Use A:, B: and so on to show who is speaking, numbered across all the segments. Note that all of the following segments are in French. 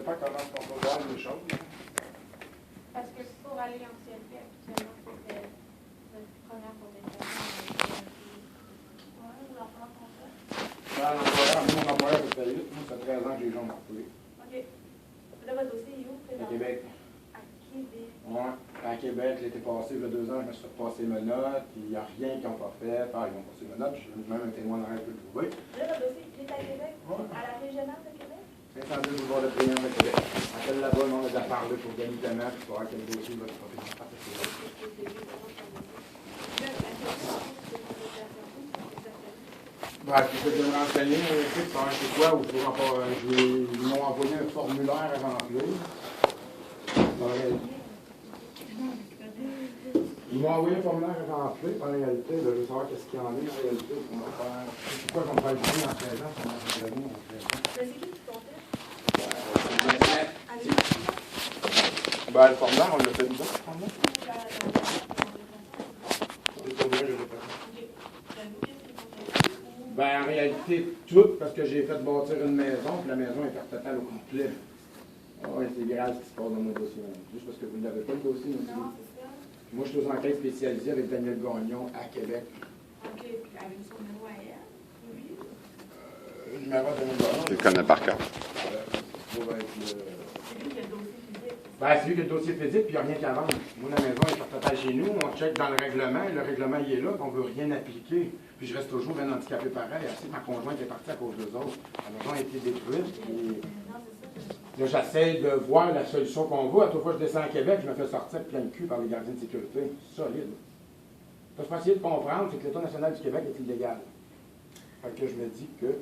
A: dépend comment on peut voir les choses.
B: Parce que pour aller en CLP, actuellement, c'était notre première protection. Ouais, ou l'employeur qu'on fait.
A: Mon employeur, ça fait 8. Moi, ça fait 13 ans que j'ai jambes coupées.
B: OK. Là, votre dossier est où?
A: À Québec.
B: À Québec.
A: Ouais. À Québec, l'été passé, il y a 2 ans, je me suis fait passer mes notes. Il n'y a rien qu'ils n'ont pas fait. Ils m'ont passé mes notes. J'ai même un témoin d'arrêt pour le trouver.
B: Là, votre dossier, il est à Québec?
A: Ouais.
B: À la régionale de Québec?
A: 502 boulevard de Triangle de Québec. Appelle là-bas, on a déjà parlé pour gagner de main, puis pour voir quel dossier va être professionnel. Ben, puis je vais me renseigner, c'est quoi, ou ils m'ont envoyé un formulaire à remplir. Ils m'ont envoyé un formulaire à remplir, en réalité, là, je veux savoir qu'est-ce qu'il y en est, en réalité, pour me faire. Pourquoi qu'on peut le dire en 13 ans, on a fait la vie en 13 ans.
B: C'est qui qui comptait?
A: Ben, le formulaire, on l'a fait nous autres, le formulaire. C'est combien, je l'ai pas fait. Ben, en réalité, tout, parce que j'ai fait bâtir une maison, puis la maison est par total au complet. Ah oui, c'est grave ce qui se passe dans mon dossier. Juste parce que vous n'avez pas le dossier non plus.
B: Non, c'est ça.
A: Moi, je suis aux enquêtes spécialisées avec Daniel Gagnon à Québec.
B: OK, puis avez-vous son numéro à elle? Oui.
A: Le numéro de Daniel Gagnon.
C: Je le connais par cœur.
A: Ça va être le...
B: C'est lui qui a le dossier physique.
A: Ben, c'est lui qui a le dossier physique, puis il n'y a rien qu'à vendre. Moi, la maison est par total chez nous. On check dans le règlement. Le règlement, il est là, puis on ne veut rien appliquer. Puis je reste toujours bien handicapé pareil. Aussi, ma conjointe est partie à cause d'eux autres. La maison a été détruite. Puis... Là, j'essaie de voir la solution qu'on voit. À toute fois que je descends à Québec, je me fais sortir plein de cul par les gardiens de sécurité. Solide. Ce que je peux essayer de comprendre, c'est que l'État national du Québec est illégal. Fait que je me dis que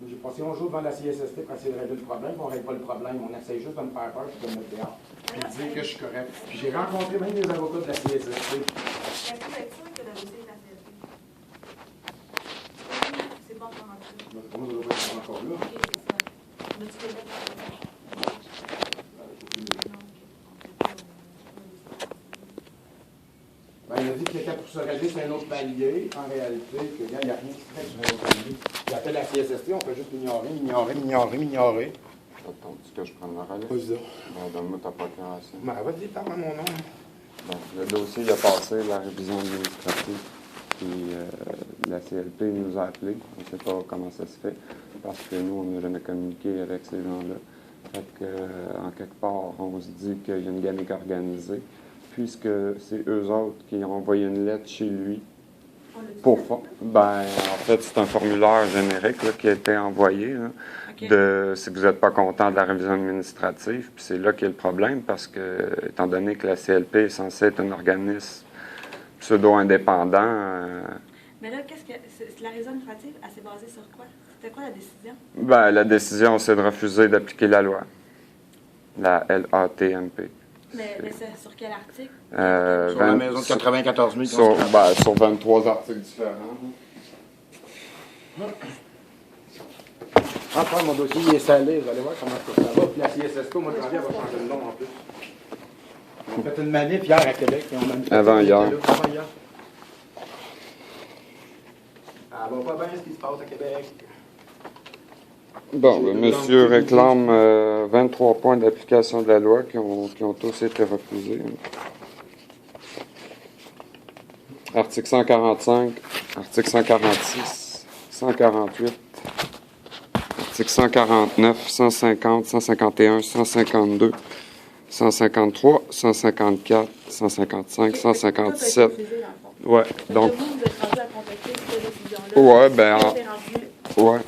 A: j'ai passé 11 jours devant la CSST pour essayer de régler le problème. On ne règle pas le problème. On essaie juste de me faire peur et de me mettre dehors. Puis de dire que je suis correct. Puis j'ai rencontré même les avocats de la CSST.
B: Est-ce que vous êtes sûr que le dossier est à CLP? C'est bon pour rentrer.
A: Comment ça doit être encore là?
B: OK, c'est ça. Mais tu peux le mettre
A: Ben, il a dit qu'il était pour se régler sur un autre palier. En réalité, il n'y a rien qui se fait sur un autre palier. Il appelle la CSST, on fait juste ignorer.
C: Attends-tu que je prenne la relève?
A: Vas-y.
C: Ben, donne-moi ta procuration.
A: Ben, vas-y, parle à mon nom.
C: Bon, le dossier il a passé, la révision administrative, puis la CLP nous a appelés. On ne sait pas comment ça se fait, parce que nous, on n'a jamais communiqué avec ces gens-là. Fait que, en quelque part, on se dit qu'il y a une gamique organisée, puisque c'est eux autres qui ont envoyé une lettre chez lui. Ben, en fait, c'est un formulaire générique là, qui a été envoyé. Là, okay. Si vous n'êtes pas content de la révision administrative, puis c'est là qu'il y a le problème, parce que, étant donné que la CLP est censée être un organisme pseudo-indépendant.
B: Mais là, qu'est-ce que la révision administrative, elle s'est basée sur quoi? C'était quoi la décision?
C: Ben, la décision, c'est de refuser d'appliquer la loi, la LATMP.
B: Mais c'est sur quel article?
A: Sur la maison de 94 000.
C: Sur 23 articles différents.
A: Enfin, mon dossier il est salé. Vous allez voir comment ça va. Puis la CSST, moi, je va changer de nom en plus. On a fait une manip hier à Québec. Et on a mis
C: Avant hier.
A: Avant hier. Ah, va pas bien ce qui se passe à Québec.
C: Bon, ben, monsieur réclame 23 points d'application de la loi qui ont tous été refusés. Article 145, article 146, 148, article 149, 150, 151, 152, 153, 154, 155, 157. Ouais, donc. Ouais, ben. Ouais.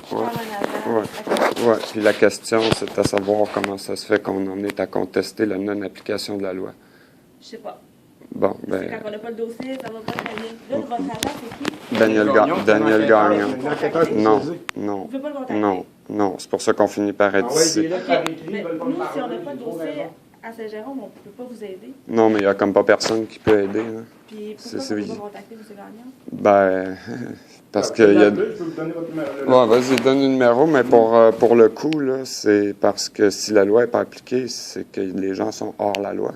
C: Puis la question, c'est à savoir comment ça se fait qu'on en est à contester la non-application de la loi.
B: Je sais pas.
C: Bon, ben.
B: Quand on n'a pas le dossier, ça va pas très bien. Là, votre agent, c'est qui?
C: Daniel Gagnon. Non.
B: Vous pouvez pas le contacter?
C: Non. C'est pour ça qu'on finit par être ici.
B: Mais nous, si on n'a pas de dossier à Saint-Jérôme, on ne peut pas vous aider.
C: Non, mais il n'y a comme pas personne qui peut aider. Là.
B: Puis pourquoi vous ne pouvez pas contacter M. Gagnon?
C: Ben, parce qu'il y a... Ouais, vas-y, donne le numéro, mais pour le coup, là, c'est parce que si la loi n'est pas appliquée, c'est que les gens sont hors la loi.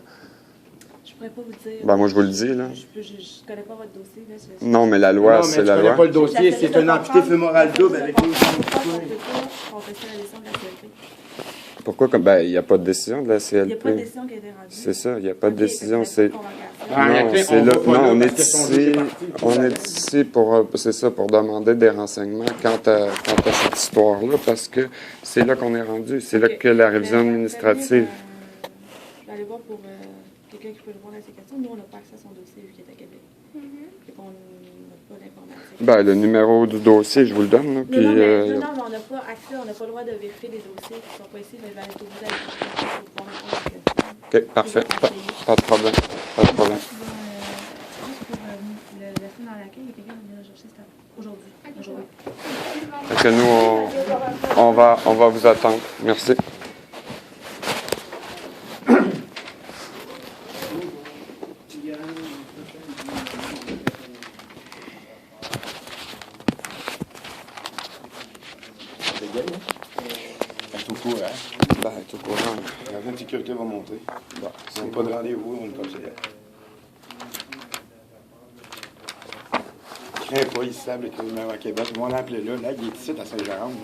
B: Je ne pourrais pas vous dire.
C: Ben, moi, je vous le dis, là.
B: Je ne connais pas votre dossier. Là,
C: non, mais la loi, c'est la loi.
A: Je ne connais pas le dossier, c'est une entité fémorale double avec nous.
C: Pourquoi? Ben, il n'y a pas de décision de la CLP.
D: Il n'y a pas de décision qui a été rendue.
C: C'est ça, il n'y a pas de
D: Ok,
C: décision.
D: fait que
C: C'est...
A: Ah,
C: Non,
A: ok,
C: c'est
A: on
C: là,
A: va pas
C: non,
A: là
C: on
A: parce
C: est
A: que son dossier
C: ici,
A: est parti, puis
C: on
A: ça-
C: est ici pour, c'est ça, pour demander des renseignements quant à cette histoire-là, parce que c'est là qu'on est rendu, c'est là
D: Ok.
C: que la révision
D: Mais,
C: administrative.
D: je vais aller voir pour quelqu'un qui peut répondre à ces questions. Nous, on n'a pas accès à son dossier vu qu'il est à Québec. Et qu'on n'a pas d'informations.
C: Ben, le numéro du dossier, je vous le donne, là, puis,
D: Non, mais on n'a pas accès, on n'a pas le droit de vérifier les dossiers qui ne sont pas ici, mais je vais aller trouver la pour pouvoir répondre à la question.
C: OK, parfait, pas de problème, pas de problème.
D: Je pense pour le laisser dans l'accueil, il y a quelqu'un qui vient le chercher aujourd'hui.
C: Fait que nous, on va vous attendre. Merci.
A: Elle est au courant.
C: Ben, tout courant.
A: La gardien de sécurité va monter.
C: Bon,
A: Si on n'a pas de rendez-vous, on est comme ça. Je crains pas, il sable avec le numéro à Québec. Ils vont l'appeler là. Là, il est ici à Saint-Jérôme.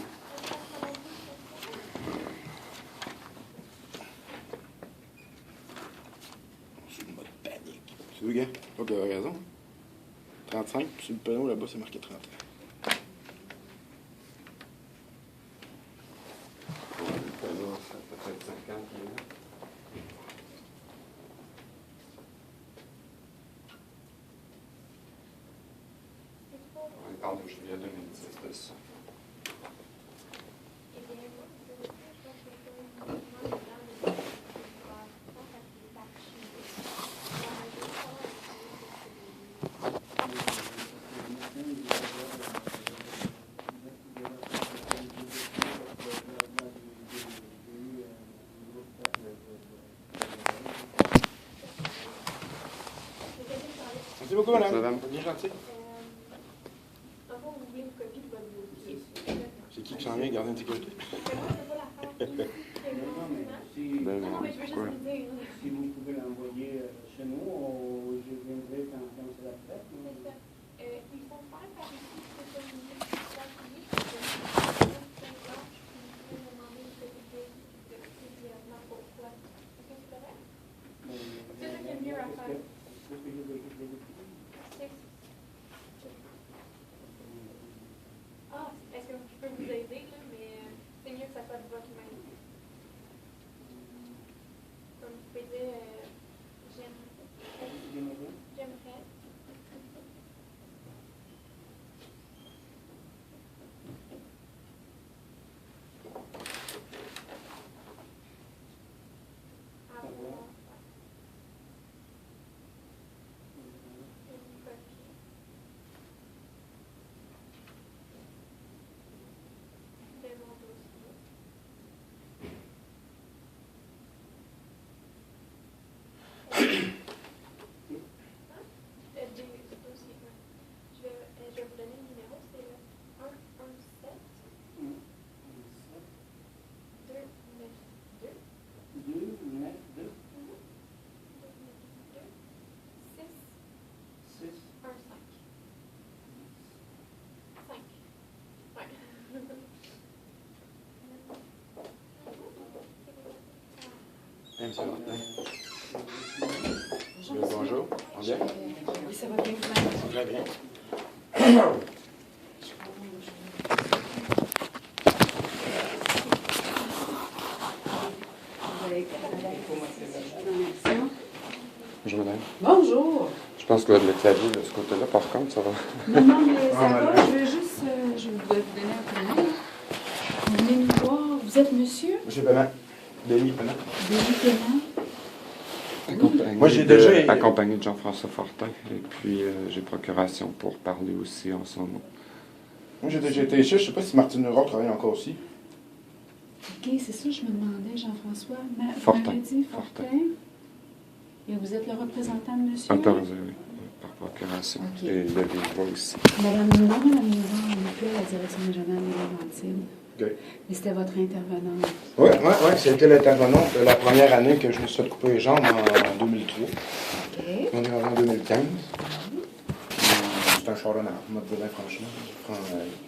A: C'est une mode panique. Tu veux, gars? Toi, tu as raison. 35, puis sur le panneau là-bas, c'est marqué 30.
C: peut-être 50 minutes. On parle de juillet 2010 de ça.
A: Merci beaucoup, madame.
C: Madame.
A: Vous êtes bien gentil. C'est qui s'en vient, gardien de sécurité?
C: Ben,
B: Non, mais je veux juste
C: quoi?
B: vous dire.
E: Si vous pouvez l'envoyer chez nous, je viendrai quand c'est la fête.
B: Ils font faire par ici, c'est pas une idée de papier, parce que je peux demander une petite brièvement pourquoi. Est-ce que c'est correct? C'est ça qui est le mieux à faire.
E: Est-ce que j'ai des
B: Ah, est-ce que je peux vous aider, là, mais c'est mieux que ça soit de votre main. Comme vous pouvez dire, j'aimerais. Avoir une copie. De mon dossier. Du dossier, ouais. Je vais vous donner le numéro, c'est le 117 292
E: 292
B: 6
E: 6
B: 1 5. 5. Ouais.
A: Hey, monsieur Martin. Bonjour. On vient?
D: Oui, ça va bien, vous-même.
A: Très bien.
C: Bonjour, madame.
D: Bonjour.
C: Je pense que le clavier de ce côté-là, par contre, ça va.
D: Non, non, mais ça
A: Ah,
D: va.
A: madame.
D: Je vais juste, je vais vous donner un prénom. Vous venez nous voir. Vous êtes monsieur
A: Monsieur Pennant. Denis Pennant.
D: Denis Pennant.
C: Accompagné
A: Moi, j'ai déjà-
C: accompagné de Jean-François Fortin. Et puis, j'ai procuration pour parler aussi en son nom.
A: Moi, j'ai déjà été ici. Je ne sais pas si Martine Leroy travaille encore aussi.
D: OK, c'est ça, je me demandais, Jean-François.
C: Fortin.
D: Vous m'avez dit
C: Fortin.
D: Fortin. Et vous êtes le représentant de monsieur?
C: Autorisé, oui, par procuration.
D: Ok.
C: Et le livre aussi.
D: Madame Moulin, Madame Moulin, on n'est plus à la direction régionale des Laurentides.
A: OK.
D: Mais c'était votre intervenante.
A: Oui, c'était l'intervenant de la première année que je me suis fait couper les jambes en 2003.
D: OK.
A: On est en 2015. C'est un char de marde, on va te dire franchement.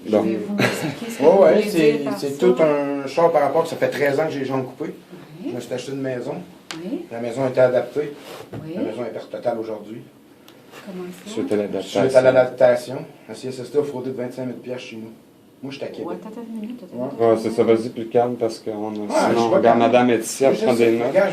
C: Donc,
F: Pouvez-vous m'expliquer ce que
A: Oui,
F: vous voulez
A: oui,
F: dire par
A: c'est
F: ça?
A: tout un char par rapport que ça fait 13 ans que j'ai les jambes coupées. Je
F: Oui,
A: me suis acheté une maison.
F: oui,
A: La maison a été adaptée.
F: oui.
A: La maison est perte totale aujourd'hui.
F: Comment ça?
C: suite à l'adaptation.
A: Suite à l'adaptation, la CSST a fraudé de 25 000 $ chez nous. Moi, j'étais à Québec.
F: Ouais, attends une minute.
C: Ouais, c'est ça, vas-y plus calme parce qu'on a.
A: Ah, je
C: sinon,
A: vois
C: regarde,
A: calme.
C: madame est ici, elle
A: Je
C: prend
A: sais,
C: des notes.
A: regarde,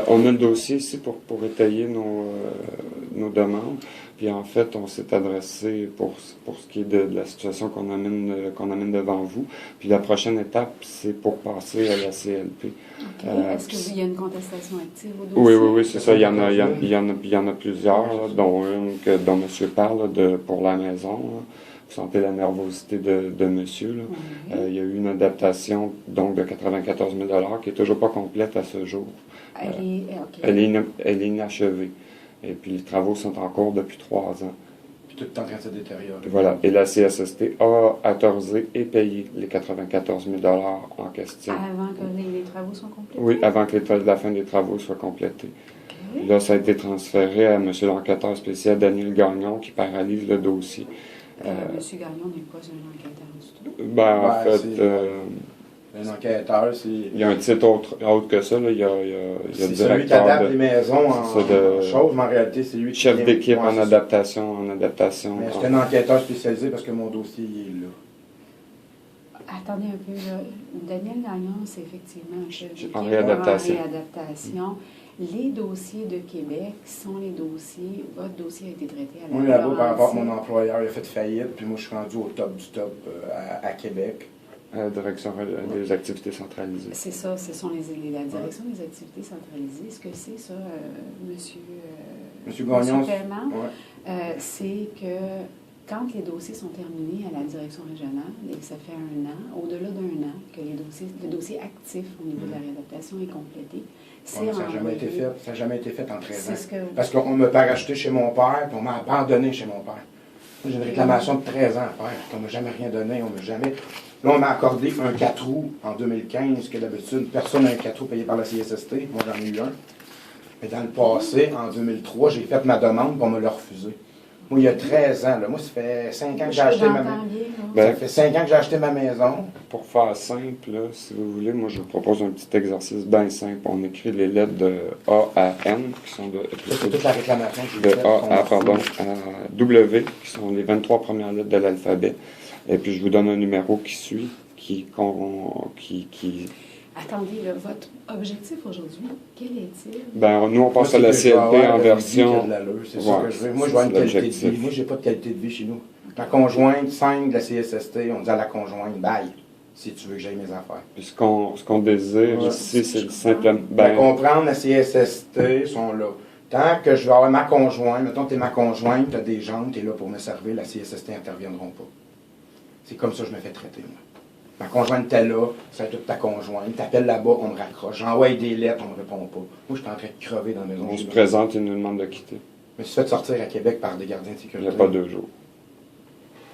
C: On a le dossier ici pour étayer nos demandes. Puis en fait, on s'est adressé pour ce qui est de la situation qu'on amène devant vous. Puis la prochaine étape, c'est pour passer à la CLP.
F: OK. Est-ce qu'il y a une contestation active au dossier?
C: Oui, c'est ça. Il y en a plusieurs, là, dont une dont monsieur parle pour la maison. Là. Vous sentez la nervosité de monsieur. Là.
F: Oui.
C: Il y a eu une adaptation donc de 94 000 $ qui n'est toujours pas complète à ce jour.
F: OK.
C: Elle est inachevée. Et puis les travaux sont en cours depuis 3 ans.
A: Puis tout est en train de se détériorer.
C: Voilà. Et la CSST a autorisé et payé les 94 000 $ en question.
F: Avant que les travaux soient complétés?
C: Oui, avant que la fin des travaux soit complétée.
F: OK.
C: Là, ça a été transféré à M. l'enquêteur spécial Daniel Gagnon qui paralyse le dossier.
F: Monsieur Gagnon n'est pas un enquêteur du tout.
C: En fait,
A: Un enquêteur, c'est.
C: il y a un titre autre que ça. Là. Il y a
A: C'est
C: le
A: celui qui
C: directeur
A: adapte les maisons en
C: c'est de-
A: chose, mais en réalité, c'est lui qui.
C: chef d'équipe
A: Ouais,
C: en
A: c'est ça.
C: adaptation.
A: Mais c'est un enquêteur spécialisé parce que mon dossier il est là.
F: Attendez un peu, là. Daniel Gagnon, c'est effectivement un chef d'équipe
C: En réadaptation.
F: en réadaptation. Les dossiers de Québec sont les dossiers. Votre dossier a été traité à la
A: Moi, là-bas, par rapport à
F: Laurentides.
A: mon employeur, il a fait faillite, puis moi, je suis rendu au top du top à Québec.
C: à la direction des activités centralisées.
F: C'est ça, ce sont la direction des activités centralisées. Ce que c'est ça, monsieur,
A: Monsieur Gagnon,
F: Paiement,
A: ouais.
F: c'est que quand les dossiers sont terminés à la direction régionale et que ça fait 1 an, au-delà d'1 an, que le dossier actif au niveau de la réadaptation est complété, c'est
A: Ouais, ça n'a jamais
F: envoyé.
A: été fait. Ça n'a jamais été fait en 13
F: C'est
A: ans.
F: ce que
A: Parce qu'on m'a pas racheté chez mon père, puis on m'a abandonné chez mon père. Moi, j'ai une réclamation de 13 ans à faire. On ne m'a jamais rien donné, on m'a jamais. Là, on m'a accordé un 4 roues en 2015, que d'habitude, personne n'a un 4 roues payé par la CSST. Moi, j'en ai eu un. Mais dans le passé, en 2003, j'ai fait ma demande, puis on me l'a refusé. Moi, il y a 13 ans, là, moi, ça fait 5 ans que j'ai acheté ma maison. Ça fait 5 ans que j'ai acheté ma maison.
C: Pour faire simple, là, si vous voulez, moi je vous propose un petit exercice bien simple. On écrit les lettres de A à N, qui sont
A: Ça, c'est toute la réclamation que j'ai
C: de
A: faite.
C: à W, qui sont les 23 premières lettres de l'alphabet. Et puis je vous donne un numéro qui suit, qui
F: Attendez, là, votre objectif aujourd'hui, quel est-il?
C: ben, nous on
A: Moi,
C: passe
A: c'est
C: à la
A: que je veux
C: CLP
A: avoir
C: en
A: une vie qui a
C: version.
A: de l'allure. C'est ça
C: Ouais,
A: que je veux. Moi, je veux avoir une
C: c'est
A: qualité de
C: l'objectif.
A: vie. Moi, j'ai pas de qualité de vie chez nous. Ma conjointe, 5 de la CSST, on dit à la conjointe, bye, si tu veux que j'aille mes affaires.
C: Puis ce qu'on désire
A: Ouais.
C: ici, c'est simplement.
A: Ben, comprendre, la CSST sont là. Tant que je vais avoir ma conjointe, mettons que tu es ma conjointe, tu as des gens, tu es là pour me servir, la CSST n'interviendront pas. C'est comme ça que je me fais traiter, moi. Ma conjointe était là, c'est toute ta conjointe. T'appelles là-bas, on me raccroche. J'envoie des lettres, on me répond pas. Moi, je suis en train de crever dans la maison.
C: on se présente et nous demande de quitter.
A: Je me suis fait sortir à Québec par des gardiens de
C: Il
A: sécurité.
C: n'y a pas 2 jours.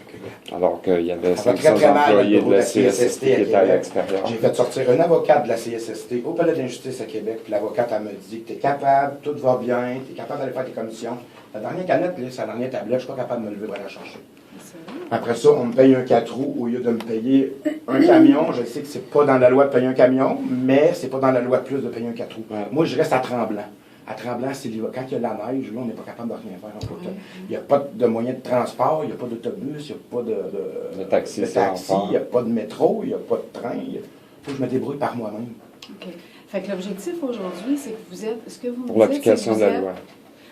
A: Ok.
C: Alors qu'il y avait
A: Ça va
C: 500
A: très mal,
C: employés
A: le
C: de
A: bureau
C: la
A: de la
C: CSST qui étaient à
A: Québec.
C: l'extérieur.
A: J'ai fait sortir un avocat de la CSST au palais de l'injustice à Québec, puis l'avocate, elle me dit que tu es capable, tout va bien, tu es capable d'aller faire tes commissions. La dernière canette, là, c'est la dernière tablette, je suis pas capable de me lever pour aller la chercher. Après ça, on me paye un 4 roues au lieu de me payer un camion. Je sais que c'est pas dans la loi de payer un camion, mais c'est pas dans la loi de plus de payer un 4 roues.
C: Ouais.
A: Moi, je reste à Tremblant. À Tremblant, c'est l'hiver. Quand il y a la neige, là, on n'est pas capable de rien faire. Il n'y a pas de moyen de transport, il n'y a pas d'autobus, il n'y a pas
C: De taxi,
A: de
C: c'est
A: taxi,
C: l'enfer.
A: il n'y a pas de métro, il n'y a pas de train. Il faut que je me débrouille par moi-même.
F: OK. Fait que l'objectif aujourd'hui, c'est que vous êtes. Ce que vous me
C: Pour
F: dites,
C: l'application
F: c'est
C: de
F: que
C: la
F: vous
C: loi.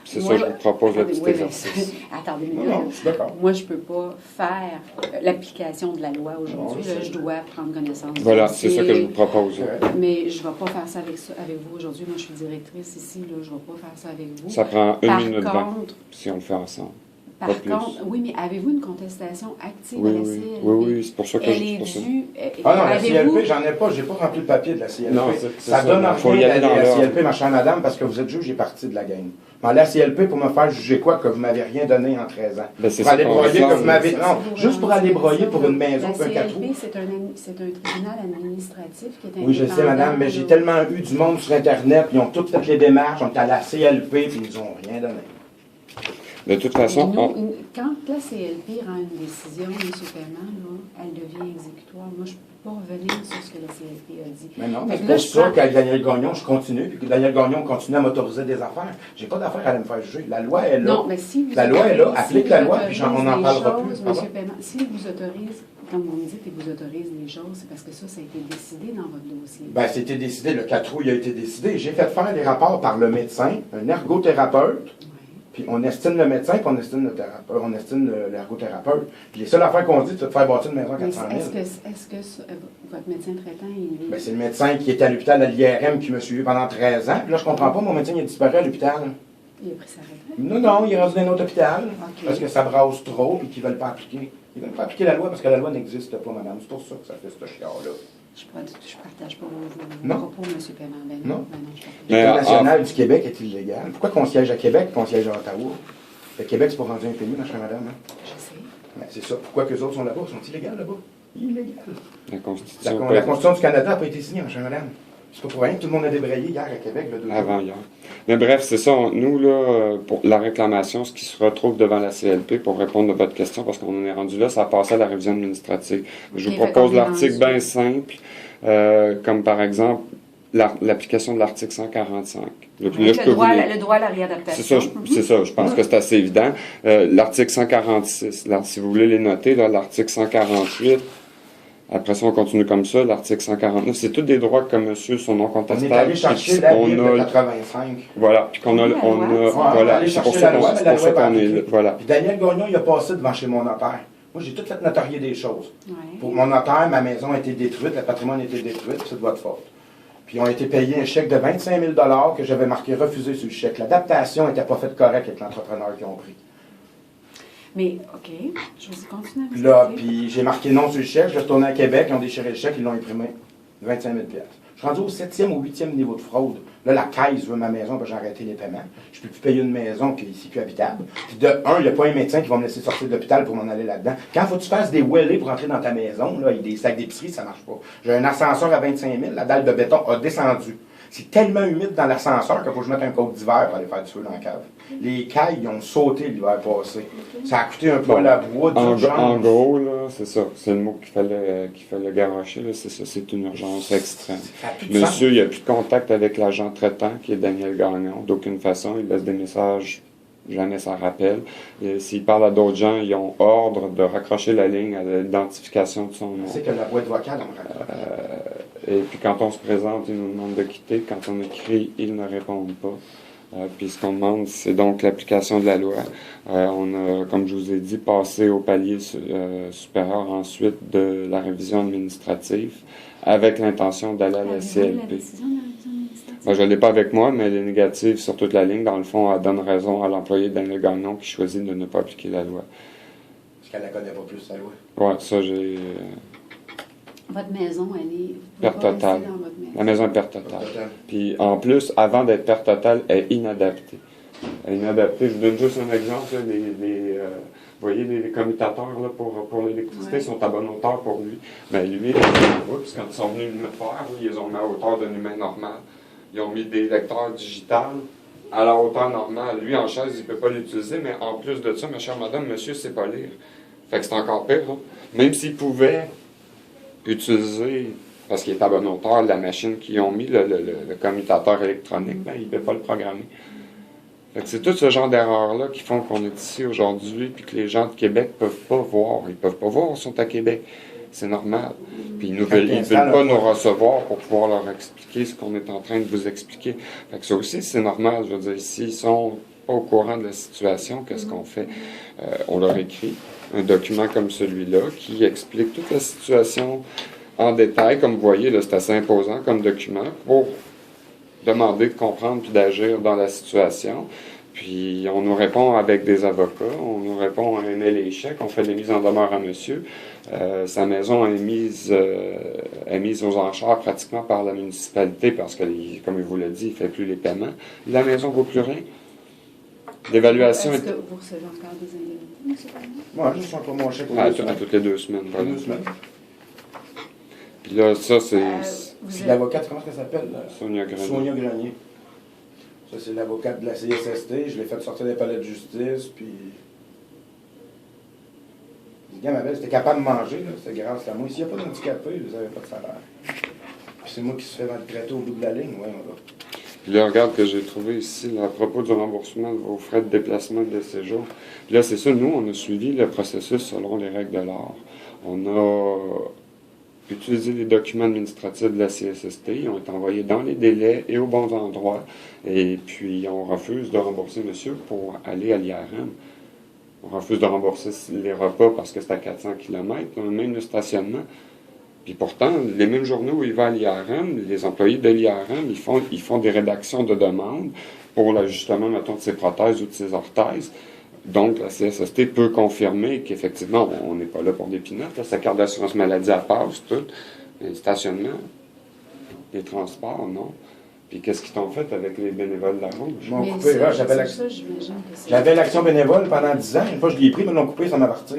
C: C'est
F: Moi,
C: ça, je vous propose le
F: Attendez,
C: petit
F: oui, mais-
C: exercice.
F: Attendez une
A: Non,
F: minute.
A: non, je suis d'accord.
F: Moi, je ne peux pas faire l'application de la loi aujourd'hui.
A: Non,
F: Là, je dois prendre connaissance du
C: Voilà, c'est ça que je
F: dossier.
C: vous propose.
F: Mais je ne vais pas faire ça avec vous aujourd'hui. Moi, je suis directrice ici. Là, je ne vais pas faire ça avec vous.
C: Ça prend 1
F: Par
C: minute 20
F: contre,
C: si on le fait ensemble.
F: par
C: pas plus.
F: contre, oui, mais avez-vous une contestation active
C: Oui,
F: à la
C: oui,
F: CLP?
C: oui, c'est pour ça que
F: Elle
C: je
F: est
C: pour ça.
F: due.
A: Ah non, la
F: avez-vous-
A: CLP, j'en ai pas. J'ai pas rempli le papier de la CLP.
C: Non, c'est
A: ça
C: ça,
A: donne
C: il faut y
A: rien
C: aller
A: d'aller
C: dans
A: à la
C: l'ordre.
A: CLP, ma chère madame, parce que vous êtes juge et partie de la game. Mais à la CLP, pour me faire juger quoi, que vous m'avez rien donné en 13 ans.
C: Ben, c'est
A: Pour
C: ça
A: aller
C: qu'on
A: broyer
C: réclame.
A: que vous m'avez...
F: Ça,
A: Non,
F: c'est
A: juste pour aller broyer pour une maison,
F: La
A: pour un 4 roues.
F: CLP, c'est un tribunal administratif qui est indépendant.
A: Oui, je sais, madame, mais j'ai tellement eu du monde sur Internet, ils ont tous fait les démarches, on est à la CLP, puis ils nous ont rien donné.
C: De toute façon,
F: Quand la CLP rend une décision de paiement, là, elle devient exécutoire. Moi, je ne peux pas revenir sur ce que la CLP a dit.
A: Mais non,
F: Fait
A: mais
F: que
A: c'est
F: là,
A: pour ça qu'avec Daniel Gagnon, je continue, puis que Daniel Gagnon continue à m'autoriser des affaires. J'ai pas d'affaires à aller me faire juger. La loi est là.
F: Non, mais si vous
A: La loi est là,
F: autorisez-
A: applique
F: si
A: la
F: vous
A: loi, puis on n'en
F: autorisez
A: parlera
F: les
A: plus.
F: choses, Monsieur Paiement, si vous autorise, comme vous me dites, et vous autorise les choses, c'est parce que ça a été décidé dans votre dossier.
A: Ben, c'était décidé, le 4 août, il a été décidé. J'ai fait faire des rapports par le médecin, un ergothérapeute,
F: Oui.
A: puis on estime le médecin, puis on estime l'ergothérapeute. Puis les seules affaires qu'on dit, c'est de faire bâtir une maison à
F: Mais
A: 400 000.
F: est-ce que votre médecin traitant, il est...
A: Ben, c'est le médecin qui était à l'hôpital de l'IRM qui m'a suivi pendant 13 ans. Puis là, je comprends pas, mon médecin il a disparu à l'hôpital.
F: Il a pris sa retraite?
A: Non, il est rendu dans un autre hôpital.
F: OK.
A: Parce que ça brasse trop et qu'ils ne veulent pas appliquer. Ils ne veulent pas appliquer la loi parce que la loi n'existe pas, madame. C'est pour ça que ça fait ce chiard-là.
F: Je ne partage pas vos
A: Non.
F: propos, M. Paiement. Ben
A: Non.
F: Ben non, je partage
C: Mais,
A: L'État national du Québec est illégal. Pourquoi qu'on siège à Québec et qu'on siège à Ottawa? Le Québec, c'est pas rendu un pays, ma chère madame. Hein?
F: pas. Je sais.
A: Ben, c'est ça. Pourquoi qu'eux autres sont là-bas? Ils sont illégaux là-bas? Illégal.
C: la Constitution,
A: La Constitution du Canada n'a pas été signée, ma chère madame. C'est pas pour rien que tout le monde a débrayé hier à Québec, le 2 jours.
C: avant hier. Mais bref, c'est ça. Nous, là, pour la réclamation, ce qui se retrouve devant la CLP, pour répondre à votre question, parce qu'on en est rendu là, ça a passé à la révision administrative. Je vous
F: Ok, fait
C: propose
F: qu'on est
C: l'article
F: rendu-
C: bien simple, comme par exemple l'application de l'article 145. Là, je peux
G: Le
C: vous
G: droit,
C: les-
G: le droit à la
C: C'est
G: réadaptation.
C: ça, c'est ça. Je pense que c'est assez évident. L'article 146, là, si vous voulez les noter, là, l'article 148, après ça, on continue comme ça, l'article 149, c'est tous des droits que monsieur, son nom
A: On est
C: contestable.
A: allé chercher
C: puis
A: la
C: on
A: Bible
C: a-
A: de 85.
C: Voilà, puis qu'on a,
G: Oui, la
C: on
G: loi,
C: a,
G: c'est-
A: Ouais, on est
C: voilà,
A: allé
C: c'est pour
A: chercher
C: ça
A: la loi,
C: qu'on
A: mais
C: c'est
A: la
C: pour
A: loi
C: ça
A: est pas
C: qu'on est là.
A: appliquée.
C: Voilà.
A: Puis Daniel Gagnon, il a passé devant chez mon notaire. Moi, j'ai tout fait notarier des choses.
F: Ouais.
A: Pour mon notaire, ma maison a été détruite, le patrimoine a été détruit, c'est de votre faute. Puis ils ont été payés un chèque de 25 000 que j'avais marqué refusé sur le chèque. L'adaptation n'était pas faite correcte avec l'entrepreneur qu'ils ont pris.
F: Mais, OK, je vais continuer à vous
A: Là,
F: écouter.
A: puis j'ai marqué non sur le chèque, je suis retourné à Québec, ils ont déchiré le chèque, ils l'ont imprimé. 25 000 Je suis rendu au 7e ou 8e niveau de fraude. Là, la caisse veut ma maison, parce que j'ai arrêté les paiements. Je ne peux plus payer une maison qui est ici plus habitable. Puis de un, il n'y a pas un médecin qui va me laisser sortir de l'hôpital pour m'en aller là-dedans. Quand faut que tu fasses des wellés pour entrer dans ta maison, là, avec des sacs d'épicerie, ça ne marche pas. J'ai un ascenseur à 25 000, la dalle de béton a descendu. C'est tellement humide dans l'ascenseur qu'il faut que je mette un coat d'hiver pour aller faire du feu dans la cave. Les cailles, ils ont sauté l'hiver passé. Ça a coûté un poêle à bois,
C: En,
A: d'urgence.
C: en gros, là, c'est ça. C'est le mot qu'il fallait garocher, là. C'est ça. C'est une urgence extrême.
A: Ça a plus de sens.
C: Monsieur, il n'a plus de contact avec l'agent traitant, qui est Daniel Gagnon. D'aucune façon. Il laisse des messages, jamais sans rappel. Et s'il parle à d'autres gens, ils ont ordre de raccrocher la ligne à l'identification de son nom.
A: C'est que la boîte vocale, on raccroche.
C: Et puis quand on se présente, ils nous demandent de quitter. Quand on écrit, ils ne répondent pas. Puis ce qu'on demande, c'est donc l'application de la loi. On a, comme je vous ai dit, passé au palier supérieur ensuite de la révision administrative avec l'intention d'aller à la
F: Avez-vous
C: CLP.
F: la décision de la révision administrative?
C: Ben, je ne l'ai pas avec moi, mais elle est négative sur toute la ligne. Dans le fond, elle donne raison à l'employé Daniel Gagnon qui choisit de ne pas appliquer la loi.
A: Parce qu'elle ne la connaît pas plus, sa loi.
C: Ouais, ça, j'ai...
F: Votre maison, elle est... vous pouvez
C: Perte
F: pas rester
C: totale.
F: dans votre maison.
C: La maison est perte totale. Puis en plus, avant d'être perte totale, elle est inadaptée. Elle est inadaptée. Je vous donne juste un exemple. Là, vous voyez, les commutateurs là, pour l'électricité
F: Ouais.
C: sont à bonne hauteur pour lui. Mais lui, oups, quand ils sont venus le faire, ils les ont mis à hauteur d'un humain normal. Ils ont mis des lecteurs digitales à la hauteur normale. Lui, en chaise, il ne peut pas l'utiliser, mais en plus de ça, ma chère madame, monsieur ne sait pas lire. Fait que c'est encore pire. Hein? Même s'il pouvait utiliser, parce qu'il est à bonne hauteur, la machine qu'ils ont mis, le commutateur électronique, ben, il ne peut pas le programmer. Fait que c'est tout ce genre d'erreurs-là qui font qu'on est ici aujourd'hui, puis que les gens de Québec ne peuvent pas voir. Ils ne peuvent pas voir, ils sont à Québec. C'est normal. Puis ils ne veulent pas nous recevoir pour pouvoir leur expliquer ce qu'on est en train de vous expliquer. Fait que ça aussi, c'est normal. Je veux dire, s'ils ne sont pas au courant de la situation, qu'est-ce qu'on fait? On leur écrit un document comme celui-là qui explique toute la situation en détail. Comme vous voyez, là, c'est assez imposant comme document pour demander de comprendre puis d'agir dans la situation. Puis on nous répond avec des avocats, on nous répond à aimer les chèques, on fait des mises en demeure à monsieur. Sa maison est mise aux enchères pratiquement par la municipalité parce que, comme il vous l'a dit, il ne fait plus les paiements. La maison ne vaut plus rien. L'évaluation
F: Est-ce
C: est
F: que vous recevez encore des indemnités, M. Paiement?
A: Moi, je suis pas mon chèque.
C: à toutes les 2 semaines. Voilà.
A: 2 semaines.
C: Puis là, ça, c'est
F: Vous
A: Puis
F: êtes-
A: l'avocate, comment elle s'appelle?
C: Sonia Grenier.
A: Sonia Grenier. Ça, c'est l'avocate de la CSST. Je l'ai fait sortir des palais de justice, puis... Les gars, ma belle, c'était capable de manger, là. C'était grâce à moi. S'il n'y a pas d'handicapé, vous n'avez pas de salaire. Puis c'est moi qui se fais maltraiter au bout de la ligne, ouais, on va.
C: Puis là, regarde que j'ai trouvé ici, là, à propos du remboursement de vos frais de déplacement de séjour. Puis là, c'est ça, nous, on a suivi le processus selon les règles de l'art. On a utilisé les documents administratifs de la CSST, ils ont été envoyés dans les délais et aux bons endroits. Et puis, on refuse de rembourser monsieur pour aller à l'IRM. On refuse de rembourser les repas parce que c'est à 400 km, même le stationnement. Puis pourtant, les mêmes journaux où il va à l'IRM, les employés de l'IRM, ils font des rédactions de demandes pour l'ajustement, mettons, de ses prothèses ou de ses orthèses. Donc, la CSST peut confirmer qu'effectivement, on n'est pas là pour des pinottes. Sa carte d'assurance maladie, elle passe, tout. Les stationnements, les transports, non. Puis qu'est-ce qu'ils t'ont fait avec les bénévoles de la Rouge?
A: Ils m'ont coupé, là, j'avais l'action bénévole pendant 10 ans. Une fois, je l'ai pris, mais ils l'ont coupé, ça m'a parti.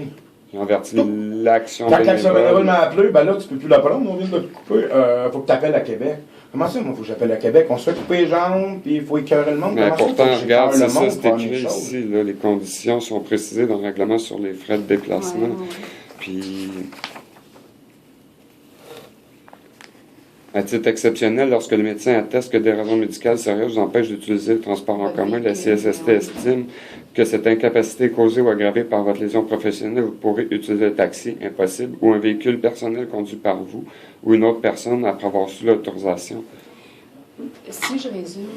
C: Ils ont averti l'action
A: Quand
C: bénévole.
A: l'action bénévole m'a appelé, ben là, tu peux plus la prendre, on vient de te couper. Faut que tu appelles à Québec. Comment ça, moi, faut que j'appelle à Québec? On se fait couper les jambes, puis il faut écœurer le monde.
C: Mais
A: Comment
C: pourtant,
A: ça,
C: regarde, c'est ça, c'est
A: pour
C: écrit ici, là, les conditions sont précisées dans le règlement sur les frais de déplacement. Puis, à titre exceptionnel, lorsque le médecin atteste que des raisons médicales sérieuses vous empêchent d'utiliser le transport en commun, la CSST estime que cette incapacité est causée ou aggravée par votre lésion professionnelle, vous pourrez utiliser le taxi, impossible, ou un véhicule personnel conduit par vous ou une autre personne après avoir su l'autorisation.
F: Si je résume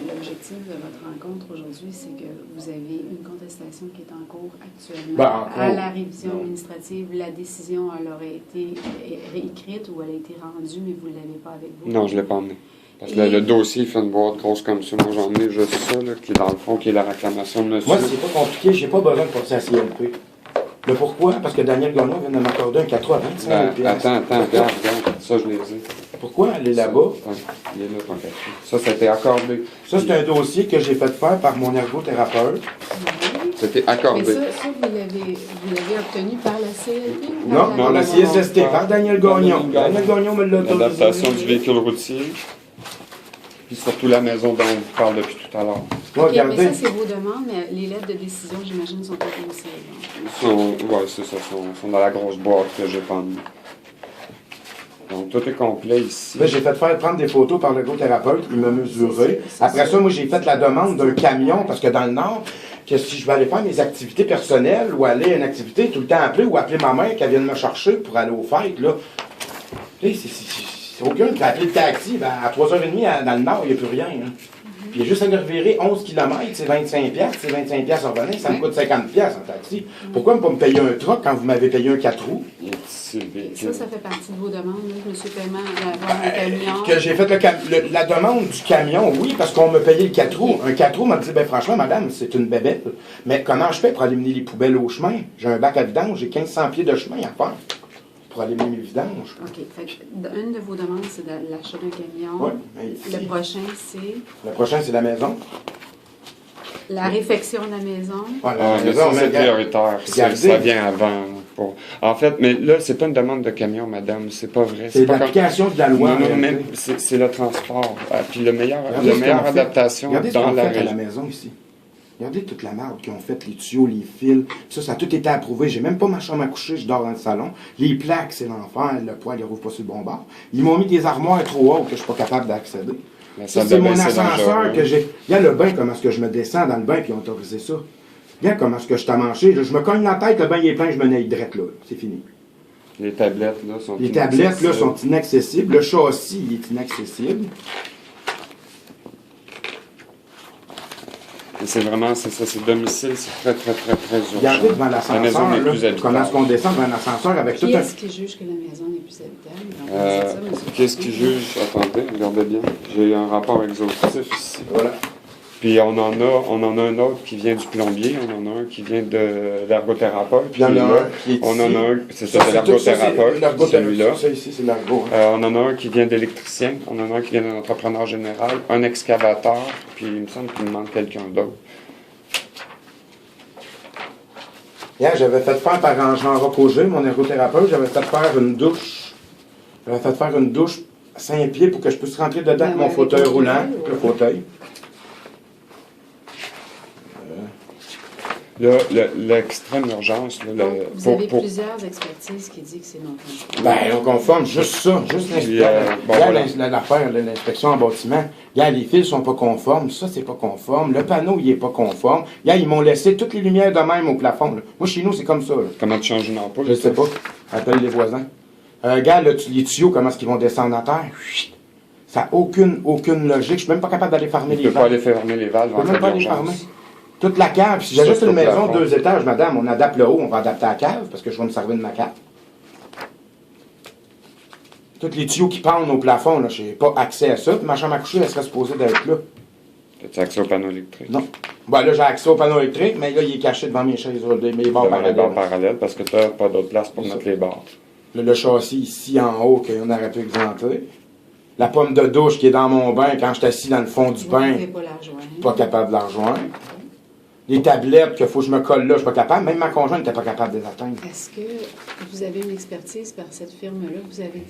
F: l'objectif de votre rencontre aujourd'hui, c'est que vous avez une contestation qui est en cours actuellement à la révision administrative. La décision, elle aurait été écrite ou elle a été rendue, mais vous ne l'avez pas avec vous.
C: Non, je ne l'ai pas emmené. Parce que le dossier, il fait une boîte grosse comme ça. Moi, j'en ai juste ça, là, qui est dans le fond, qui est la réclamation de monsieur.
A: Moi, c'est pas compliqué, j'ai pas besoin de passer à CLP. Le pourquoi? Parce que Daniel Gagnon vient de m'accorder un 4 à 25 000
C: Attends, regarde. Ça, je l'ai dit.
A: Pourquoi? Elle est là-bas.
C: Il est là, ton café. Ça a été accordé.
A: Ça, c'est un dossier que j'ai fait faire par mon ergothérapeute.
C: C'était accordé.
F: Mais ça vous l'avez obtenu par la CLP?
A: Non, la CSST, par Daniel Gagnon. Daniel Gagnon me l'a autorisé.
C: L'adaptation du véhicule routier. Puis surtout la maison dont on vous parle depuis tout à l'heure.
F: Okay, mais ça, c'est vos demandes, mais les lettres de décision, j'imagine, sont pas aussi.
C: Oui, c'est ça. Sont dans la grosse boîte que j'ai pendue. Donc, tout est complet ici.
A: Là, j'ai fait faire prendre des photos par l'ergothérapeute. Il m'a mesuré. Après ça, moi, j'ai fait la demande d'un camion, parce que dans le Nord, que si je vais aller faire mes activités personnelles ou aller à une activité, tout le temps appeler ou appeler ma mère qu'elle vienne me chercher pour aller aux fêtes, là. Tu sais, c'est aucun qui peut appeler le taxi. Ben, à 3h30 dans le Nord, il n'y a plus rien. Hein. Puis il y a juste à le revirer 11 km, c'est 25$. C'est 25$ en revenant, ça me coûte 50$ en taxi. Pourquoi ne pas me payer un truck quand vous m'avez payé un 4 roues?
F: Ça fait partie de vos demandes, M. Paiement, d'avoir un camion.
A: Que j'ai fait la demande du camion, oui, parce qu'on m'a payé le 4 roues. Un 4 roues m'a dit, ben franchement, madame, c'est une bébête. Mais comment je fais pour aller mener les poubelles au chemin? J'ai un bac à vidange, j'ai 1500 pieds de chemin à faire pour aller mener mes vidanges.
F: OK. Fait que une de vos demandes, c'est l'achat d'un camion.
A: Oui.
F: Le prochain, c'est?
A: Le prochain, c'est la maison.
F: La réfection de la maison.
C: La maison, c'est prioritaire. Ça vient avant. En fait, mais là, c'est pas une demande de camion, madame. C'est pas vrai.
A: C'est l'application de la loi.
C: Non, même, c'est le transport. Puis la meilleure adaptation dans la région.
A: À la maison ici. Regardez toute la merde qu'ils ont faite, les tuyaux, les fils. Ça a tout été approuvé. J'ai même pas ma chambre à coucher, je dors dans le salon. Les plaques, c'est l'enfer. Le poêle, il rouvre pas sur le bon bord. Ils m'ont mis des armoires trop hautes que je suis pas capable d'accéder. Ça, c'est mon ascenseur que j'ai. Regarde le bain, comment est-ce que je me descends dans le bain, puis ils ont autorisé ça. Regarde comment est-ce que je t'ai manché. Je me cogne la tête, le bain il est plein, je me naille drette là. C'est fini.
C: Les tablettes, là, sont
A: inaccessibles. Les tablettes, là, sont inaccessibles. Le châssis, il est inaccessible.
C: Et c'est vraiment, c'est ça, c'est domicile, c'est très urgent.
A: Regardez devant l'ascenseur,
C: la maison n'est plus habitable.
A: Comment est-ce qu'on descend devant l'ascenseur avec tout un...
F: Qui est-ce qui juge que la maison n'est plus habitable?
C: Qu'est-ce qui juge? Attendez, regardez bien. J'ai un rapport exhaustif ici.
A: Voilà.
C: Puis on en a un autre qui vient du plombier, on en a un qui vient de l'ergothérapeute.
A: Puis il y en a un qui est ici.
C: On en a un, c'est ça, c'est l'ergothérapeute, celui-là.
A: Ça ici, c'est l'ergot.
C: On en a un qui vient d'électricien, on en a un qui vient d'un entrepreneur général, un excavateur, puis il me semble qu'il me manque quelqu'un d'autre.
A: Hier, j'avais fait faire par Jean Rocogé, mon ergothérapeute, j'avais fait faire une douche. J'avais fait faire une douche à 5 pieds pour que je puisse rentrer dedans avec mon fauteuil roulant, le fauteuil.
C: Là, l'extrême urgence, là,
F: Donc, vous avez plusieurs expertises qui disent que c'est non conforme.
A: Ben, on conforme juste ça, juste l'affaire de l'inspection en bâtiment. Regarde, les fils sont pas conformes, ça, c'est pas conforme, le panneau, il est pas conforme. Regarde, ils m'ont laissé toutes les lumières de même au plafond, là. Moi, chez nous, c'est comme ça, là.
C: Comment tu changes une ampoule?
A: Je sais pas. Appelle les voisins. Regarde, les tuyaux, comment est-ce qu'ils vont descendre en terre? Chut. Ça n'a aucune logique. Je suis même pas capable d'aller fermer les valves.
C: Tu peux pas aller fermer les valves.
A: Je peux même pas aller fermer. Toute la cave. Si j'ai juste une maison, 2 étages, madame, on adapte le haut, on va adapter la cave, parce que je vais me servir de ma cave. Tous les tuyaux qui pendent au plafond, là, j'ai pas accès à ça. Puis ma chambre à coucher, elle serait supposée d'être là.
C: As-tu accès au panneau électrique?
A: Non. Ben là, j'ai accès au panneau électrique, mais là, il est caché devant mes chaises, mes barres parallèles.
C: Les barres parallèles, parce que tu n'as pas d'autre place pour mettre les barres.
A: Le châssis ici en haut, qu'on aurait pu exempter. La pomme de douche qui est dans mon bain, quand je suis assis dans le fond du bain, pas capable de la rejoindre. Les tablettes qu'il faut que je me colle là, je suis pas capable. Même ma conjointe n'était pas capable de les atteindre.
F: Est-ce que vous avez une expertise par cette firme-là?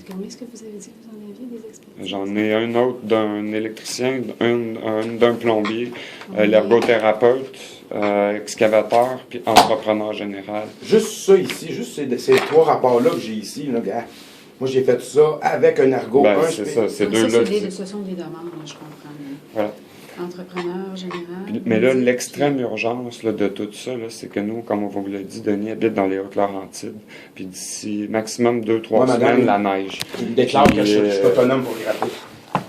F: Combien est-ce que vous avez dit que vous en aviez des expertises?
C: J'en ai un autre d'un électricien, d'un plombier, l'ergothérapeute, excavateur, puis entrepreneur général.
A: Juste ça ici, juste ces 3 rapports-là que j'ai ici, là, gars. Moi, j'ai fait ça avec un ergo.
C: C'est ça, ces deux-là.
F: Ce sont des demandes, je comprends.
C: Voilà.
F: Entrepreneur général.
C: Mais là, l'extrême urgence là, de tout ça, c'est que nous, comme on vous l'a dit, Denis habite dans les Hautes-Laurentides. Puis d'ici maximum 2-3 semaines, la neige.
A: Il me déclare que je suis autonome pour gratter.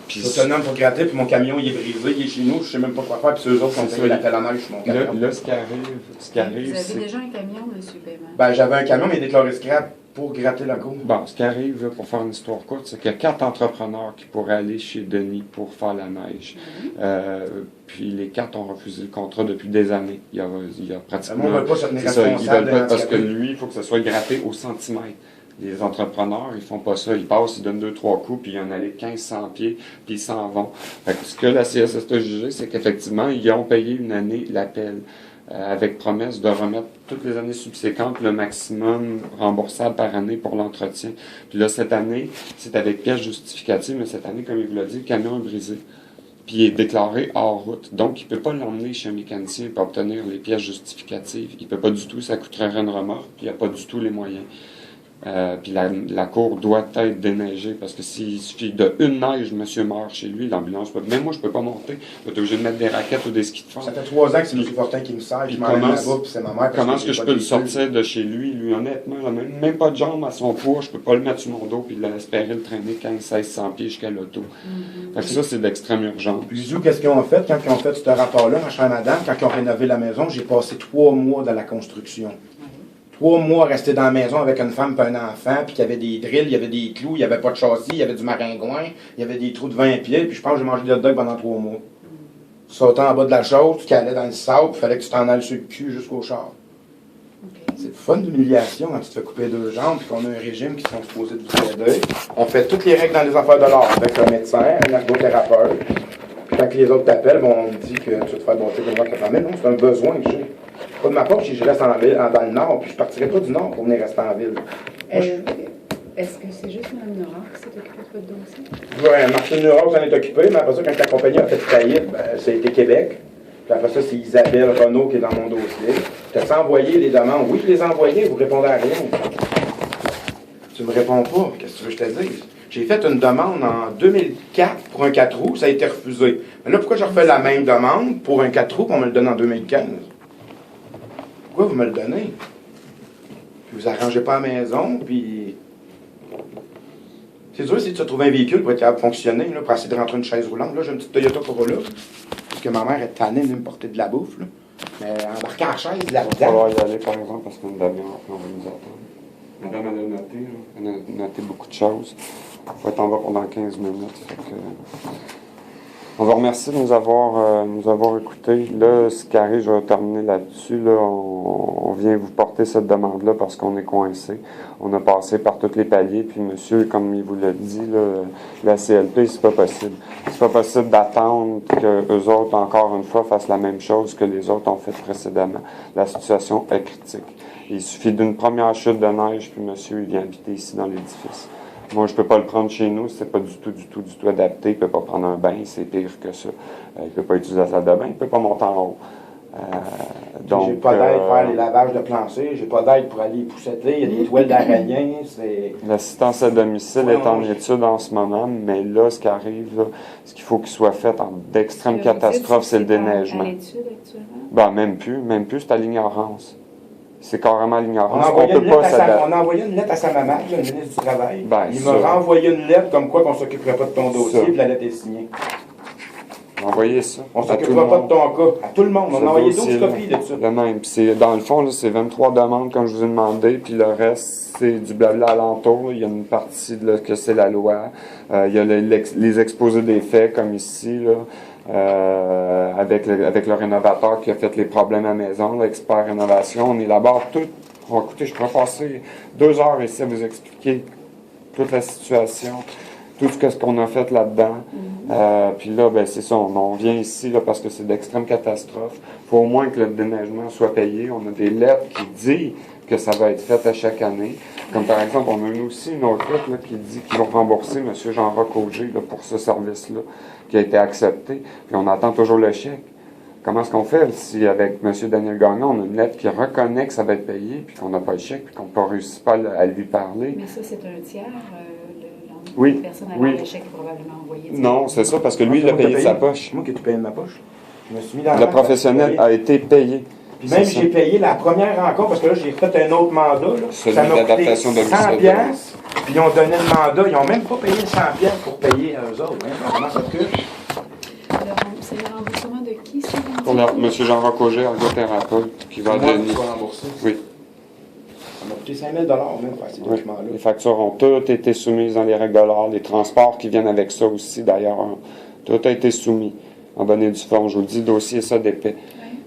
A: Je suis autonome pour gratter, puis mon camion il est brisé, il est chez nous, je sais même pas quoi faire, puis eux autres sont payés l'appel à neige sur mon camion.
C: Là, ce qui arrive,
F: vous avez déjà un camion, M. Paiement?
A: Ben, j'avais un camion, mais il est déclaré scrap pour gratter la cour.
C: Bon, ce qui arrive, là, pour faire une histoire courte, c'est qu'il y a 4 entrepreneurs qui pourraient aller chez Denis pour faire la neige. Puis les 4 ont refusé le contrat depuis des années. Il y a pratiquement...
A: Moi, on ne veut pas se tenir responsable.
C: Ils veulent pas, parce que lui, il faut que ce soit gratté au centimètre. Les entrepreneurs, ils font pas ça. Ils passent, ils donnent 2-3 coups, puis il y en a les 1500 pieds, puis ils s'en vont. Fait que ce que la CSST a jugé, c'est qu'effectivement, ils ont payé une année l'appel. Avec promesse de remettre toutes les années subséquentes le maximum remboursable par année pour l'entretien. Puis là, cette année, c'est avec pièce justificative, mais cette année, comme il vous l'a dit, le camion est brisé. Puis il est déclaré hors route. Donc, il ne peut pas l'emmener chez un mécanicien pour obtenir les pièces justificatives. Il ne peut pas du tout, ça coûterait une remorque, puis il n'y a pas du tout les moyens. Puis la cour doit être déneigée, parce que s'il suffit d'une neige, monsieur meurt chez lui, l'ambulance peut... Même moi, je peux pas monter. Je suis obligé de mettre des raquettes ou des skis de fond.
A: Ça fait 3 ans que c'est M. Fortin qui me sert, je m'emmène là-bas, puis c'est ma mère.
C: Comment est-ce que je peux le sortir de chez lui? Lui, honnêtement, là, même pas de jambes à son poids, je peux pas le mettre sur mon dos puis espérer le traîner 1500-1600 pieds jusqu'à l'auto. Fait que ça, c'est d'extrême urgence.
A: Puis qu'est-ce qu'ils ont fait quand ils ont fait ce rapport-là, ma chère madame, quand ils ont rénové la maison, j'ai passé 3 mois dans la construction. 3 mois resté dans la maison avec une femme et un enfant, puis qu'il y avait des drills, il y avait des clous, il n'y avait pas de châssis, il y avait du maringouin, il y avait des trous de 20 pieds, puis je pense que j'ai mangé des hot dogs pendant 3 mois. Sautant en bas de la chose, tu calais dans le sable, il fallait que tu t'en ailles sur le cul jusqu'au char. C'est le fun d'humiliation quand tu te fais couper 2 jambes, puis qu'on a un régime qui sont supposés de aider. On fait toutes les règles dans les affaires de l'art, avec un médecin, un ergothérapeute. Puis quand les autres t'appellent, on me dit que tu vas te faire monter comme moi que mais non, c'est un besoin que j'ai. Pas de ma part, je reste en ville, dans le nord, puis je partirai pas du nord pour venir rester en ville.
F: Est-ce que c'est juste Mme Nora qui s'est occupée de votre dossier?
A: Oui, Martine Nora s'en est occupée, mais après ça, quand la compagnie a fait faillite, ça a été Québec. Puis après ça, c'est Isabelle Renaud qui est dans mon dossier. T'as-tu envoyé les demandes? Oui, je les ai envoyées, vous répondez à rien. Tu me réponds pas, qu'est-ce que tu veux que je te dise? J'ai fait une demande en 2004 pour un 4 roues, ça a été refusé. Mais là, pourquoi je refais la même demande pour un 4 roues, puis on me le donne en 2015? Pourquoi vous me le donnez? Puis vous arrangez pas la maison, puis... C'est dur, si tu as trouvé un véhicule pour être capable de fonctionner, là, pour essayer de rentrer une chaise roulante. Là, j'ai une petite Toyota Corolla, parce que ma mère est tannée de me porter de la bouffe. Là. Mais embarquer en chaise là-dedans...
C: Il va falloir y aller, par exemple, parce qu'une demi-heure, on va nous attendre. Madame, elle a noté, là. Elle a noté beaucoup de choses. Il faut être en bas pendant 15 minutes. Fait que... On vous remercie de nous avoir écoutés. Là, ce qui arrive, je vais terminer là-dessus. Là, on vient vous porter cette demande-là parce qu'on est coincé. On a passé par tous les paliers. Puis, monsieur, comme il vous l'a dit, là, la CLP, c'est pas possible. C'est pas possible d'attendre qu'eux autres, encore une fois, fassent la même chose que les autres ont fait précédemment. La situation est critique. Il suffit d'une première chute de neige, puis monsieur, il vient habiter ici dans l'édifice. Moi, je ne peux pas le prendre chez nous, c'est pas du tout adapté. Il ne peut pas prendre un bain, c'est pire que ça. Il ne peut pas utiliser la salle de bain, il ne peut pas monter en haut.
A: J'ai pas d'aide pour faire les lavages de plancher, j'ai pas d'aide pour aller pousseter, il y a des toiles d'araignée.
C: L'assistance à domicile est en étude en ce moment, mais là, ce qui arrive, là, ce qu'il faut qu'il soit fait en d'extrême catastrophe, c'est le déneigement.
F: À l'étude actuellement?
C: Ben, même plus, c'est à l'ignorance. C'est carrément à l'ignorance.
A: On a envoyé une lettre à sa maman, le ministre du Travail.
C: Ben,
A: il m'a renvoyé une lettre comme quoi qu'on ne s'occuperait pas de ton dossier, puis la lettre est signée.
C: Envoyez ça.
A: On ne s'occupera pas de ton cas. À tout le monde. On a envoyé 12 copies de ça.
C: De même. Puis dans le fond, là, c'est 23 demandes, comme je vous ai demandé, puis le reste, c'est du blabla alentour. Il y a une partie là, que c'est la loi. Il y a les exposés des faits, comme ici, là, avec le rénovateur qui a fait les problèmes à la maison, l'expert rénovation. On élabore tout. Oh, écoutez, je pourrais passer 2 heures ici à vous expliquer toute la situation, tout ce qu'on a fait là-dedans. Puis là, ben, c'est ça, on vient ici là, parce que c'est d'extrême catastrophe. Il faut au moins que le déneigement soit payé. On a des lettres qui disent que ça va être fait à chaque année. Comme par exemple, on a aussi une autre lettre là, qui dit qu'ils vont rembourser M. Jean-Roch Auger là, pour ce service-là qui a été accepté. Puis on attend toujours le chèque. Comment est-ce qu'on fait si avec M. Daniel Gagnon, on a une lettre qui reconnaît que ça va être payé, puis qu'on n'a pas le chèque, puis qu'on ne réussit pas à lui parler?
F: Mais ça, c'est un tiers.
C: Oui,
F: la personne
C: oui.
F: Le chèque est probablement envoyé.
C: Non, c'est ça, parce que lui, il l'a payé de sa poche.
A: Moi qui ai tout payé de ma poche. Je me suis mis dans
C: le professionnel a été payé.
A: Puis même, j'ai payé la première rencontre, parce que là, j'ai fait un autre mandat. Là.
C: Celui
A: ça m'a coûté 100
C: piastres,
A: puis ils ont donné le mandat. Ils n'ont même pas payé 100 piastres pour payer à eux autres. Hein. Comment ça coûte?
F: C'est le remboursement de qui, ça?
C: Pour M. Jean-Roch Auger, ergothérapeute, qui va donner. Oui.
A: Ça m'a coûté 5 000 même faire ces documents-là.
C: Les factures ont toutes été soumises dans les règles de l'art. Les transports qui viennent avec ça aussi, d'ailleurs, tout a été soumis en bonne et due forme. Je vous le dis, le dossier est ça d'épais.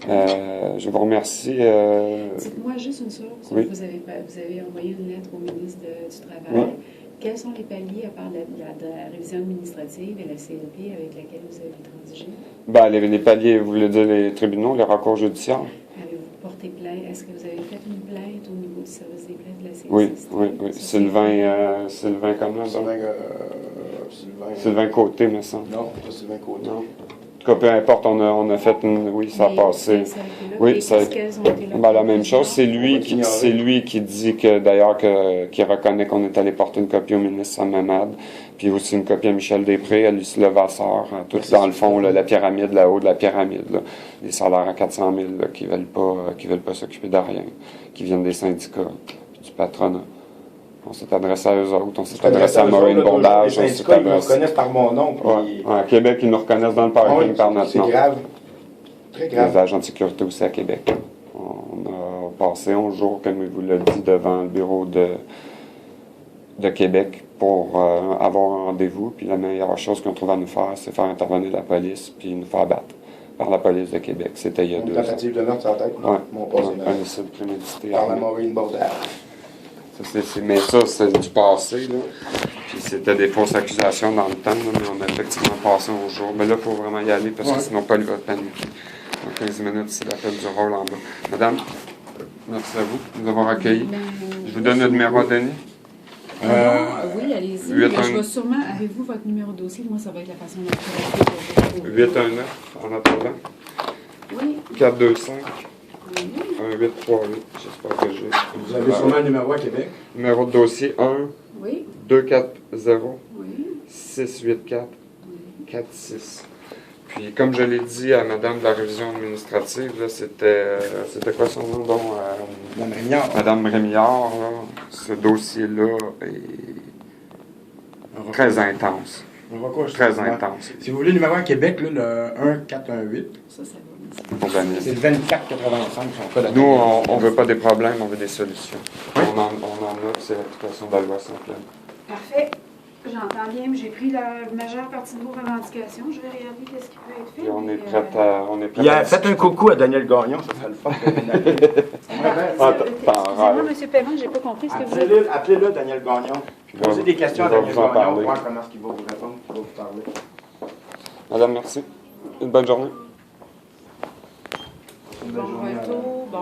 C: Je vous remercie.
F: Dites-moi juste une chose.
C: Oui.
F: Vous avez envoyé une lettre au ministre du Travail.
C: Oui.
F: Quels sont les paliers, à part de la révision administrative et la CLP avec laquelle vous avez transigé?
C: Ben, les paliers, vous voulez dire les tribunaux, les recours judiciaires?
F: Avez-vous porté plainte? Est-ce que vous avez fait une plainte au niveau du service des plaintes de la CLP?
C: Oui. Sylvain comment? Sylvain Côté, me semble.
A: Non, pas Sylvain Côté.
C: Non. En tout cas, peu importe, on a fait une... Oui, ça a passé. Oui, ça a été la même chose. C'est lui qui dit que, d'ailleurs, qui reconnaît qu'on est allé porter une copie au ministre Sam Mamad, puis aussi une copie à Michel Després, à Lucie Levasseur, tout dans le fond, là, la pyramide, là haut de la pyramide, là, les salaires à 400 000 là, qui veulent pas s'occuper de rien, qui viennent des syndicats, puis du patronat. On s'est adressé à eux autres, on s'est adressé à Maureen Bondage, on s'est adressé...
A: Ils nous reconnaissent par mon nom. Puis...
C: Ouais, à Québec, ils nous reconnaissent dans le parking par notre nom.
A: C'est grave. Très grave.
C: Les agents de sécurité aussi à Québec. On a passé 11 jours, comme il vous l'a dit, devant le bureau de Québec pour avoir un rendez-vous. Puis la meilleure chose qu'on trouve à nous faire, c'est faire intervenir la police puis nous faire battre par la police de Québec. C'était il y a 2 ans.
A: Une tentative de meurtre sans tête.
C: Mon homicide prémédité.
A: Par la Maureen Bondage.
C: Mais ça, c'est du passé, là. Puis c'était des fausses accusations dans le temps, là, mais on a effectivement passé au jour. Mais là, il faut vraiment y aller parce que sinon, Paul va paniquer. Dans 15 minutes, c'est l'appel du rôle en bas. Madame, merci à vous de nous avoir accueillis. Je vous donne le numéro à Denis.
F: Oui, allez-y. Je vais sûrement... Avez-vous votre numéro de dossier? Moi, ça va être la façon de le
C: 819, en attendant.
F: Oui.
C: 425. 1838, j'espère que j'ai.
A: Vous avez sûrement le numéro à Québec?
C: Numéro de dossier 1
F: oui.
C: 240
F: oui.
C: 684 46. Puis, comme je l'ai dit à Madame de la révision administrative, là, c'était quoi son nom, donc?
A: Madame Rémillard.
C: Madame Rémillard, là, ce dossier-là est très intense. Très intense.
A: Si vous voulez le numéro à Québec, là, le 1418.
F: Ça va.
A: C'est le 2485.
C: Nous, on ne veut pas des problèmes, on veut des solutions. Oui. On en a, c'est l'application de la loi Saint-Pierre.
F: Parfait. J'entends bien, mais j'ai pris la majeure partie de vos revendications. Je vais regarder ce qui peut être fait.
C: Et on est prêt à...
A: Faites un coucou à Daniel Gagnon, ça serait le fun.
F: Excusez-moi, M. Perrin, je n'ai pas compris ce que vous avez dit.
A: Appelez-le, Daniel Gagnon. Posez des questions à Daniel Gagnon, voir comment il va vous répondre, il va vous parler.
C: Madame, merci. Une bonne journée.
F: Bon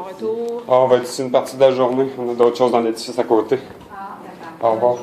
F: retour.
C: On va être ici une partie de la journée. On a d'autres choses dans l'édifice à côté.
F: Ah, d'accord.
C: Au revoir.